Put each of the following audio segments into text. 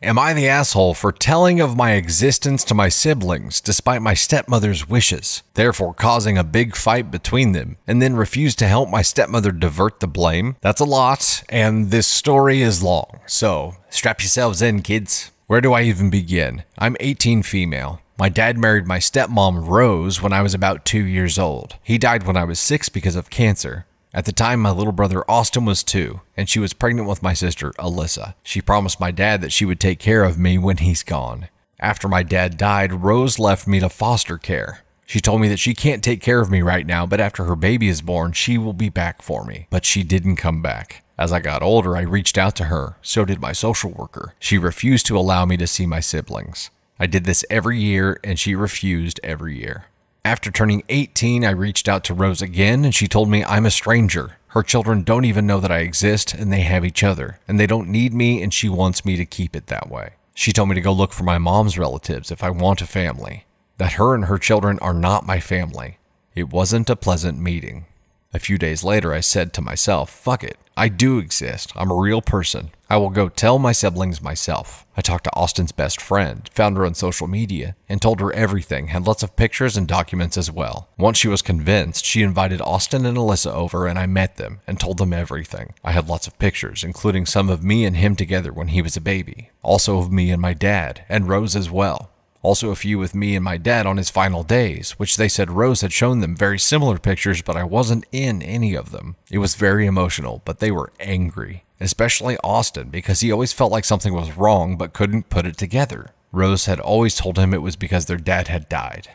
Am I the asshole for telling of my existence to my siblings despite my stepmother's wishes, therefore causing a big fight between them, and then refuse to help my stepmother divert the blame? That's a lot, and this story is long, so strap yourselves in, kids. Where do I even begin? I'm 18 female. My dad married my stepmom Rose when I was about 2 years old. He died when I was 6 because of cancer. At the time, my little brother Austin was 2, and she was pregnant with my sister Alyssa. She promised my dad that she would take care of me when he's gone. After my dad died, Rose left me to foster care. She told me that she can't take care of me right now, but after her baby is born, she will be back for me. But she didn't come back. As I got older, I reached out to her. So did my social worker. She refused to allow me to see my siblings. I did this every year, and she refused every year. After turning 18, I reached out to Rose again, and she told me I'm a stranger. Her children don't even know that I exist, and they have each other, and they don't need me, and she wants me to keep it that way. She told me to go look for my mom's relatives if I want a family, that her and her children are not my family. It wasn't a pleasant meeting. A few days later, I said to myself, fuck it, I do exist. I'm a real person. I will go tell my siblings myself. I talked to Austin's best friend, found her on social media, and told her everything, had lots of pictures and documents as well. Once she was convinced, she invited Austin and Alyssa over and I met them and told them everything. I had lots of pictures, including some of me and him together when he was a baby. Also of me and my dad, and Rose as well. Also a few with me and my dad on his final days, which they said Rose had shown them very similar pictures, but I wasn't in any of them. It was very emotional, but they were angry. Especially Austin, because he always felt like something was wrong but couldn't put it together. Rose had always told him it was because their dad had died.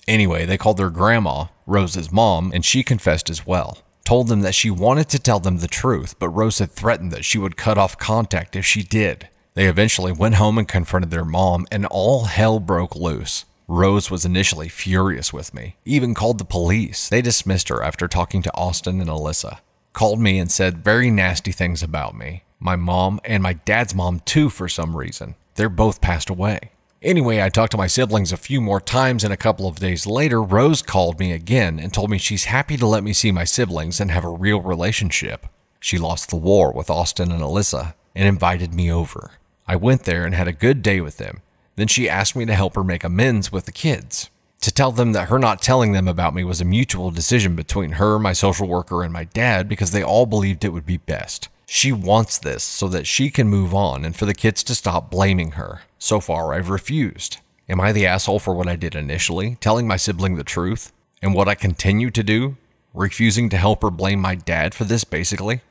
Anyway, they called their grandma, Rose's mom, and she confessed as well. Told them that she wanted to tell them the truth, but Rose had threatened that she would cut off contact if she did. They eventually went home and confronted their mom, and all hell broke loose. Rose was initially furious with me, even called the police. They dismissed her after talking to Austin and Alyssa. Called me and said very nasty things about me. My mom and my dad's mom too for some reason. They're both passed away. Anyway, I talked to my siblings a few more times, and a couple of days later, Rose called me again and told me she's happy to let me see my siblings and have a real relationship. She lost the war with Austin and Alyssa and invited me over. I went there and had a good day with them. Then she asked me to help her make amends with the kids. To tell them that her not telling them about me was a mutual decision between her, my social worker, and my dad because they all believed it would be best. She wants this so that she can move on and for the kids to stop blaming her. So far, I've refused. Am I the asshole for what I did initially, telling my sibling the truth? And what I continue to do? Refusing to help her blame my dad for this, basically?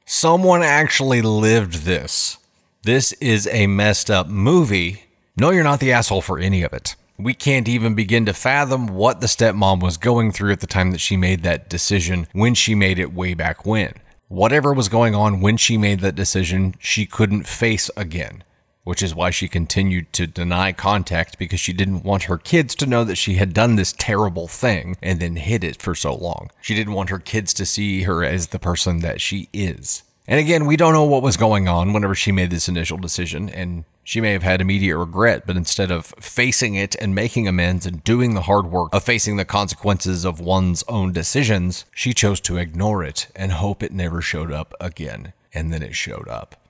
Someone actually lived this. This is a messed up movie. No, you're not the asshole for any of it. We can't even begin to fathom what the stepmom was going through at the time that she made that decision when she made it way back when. Whatever was going on when she made that decision, she couldn't face again, which is why she continued to deny contact because she didn't want her kids to know that she had done this terrible thing and then hid it for so long. She didn't want her kids to see her as the person that she is. And again, we don't know what was going on whenever she made this initial decision, and she may have had immediate regret, but instead of facing it and making amends and doing the hard work of facing the consequences of one's own decisions, she chose to ignore it and hope it never showed up again. And then it showed up.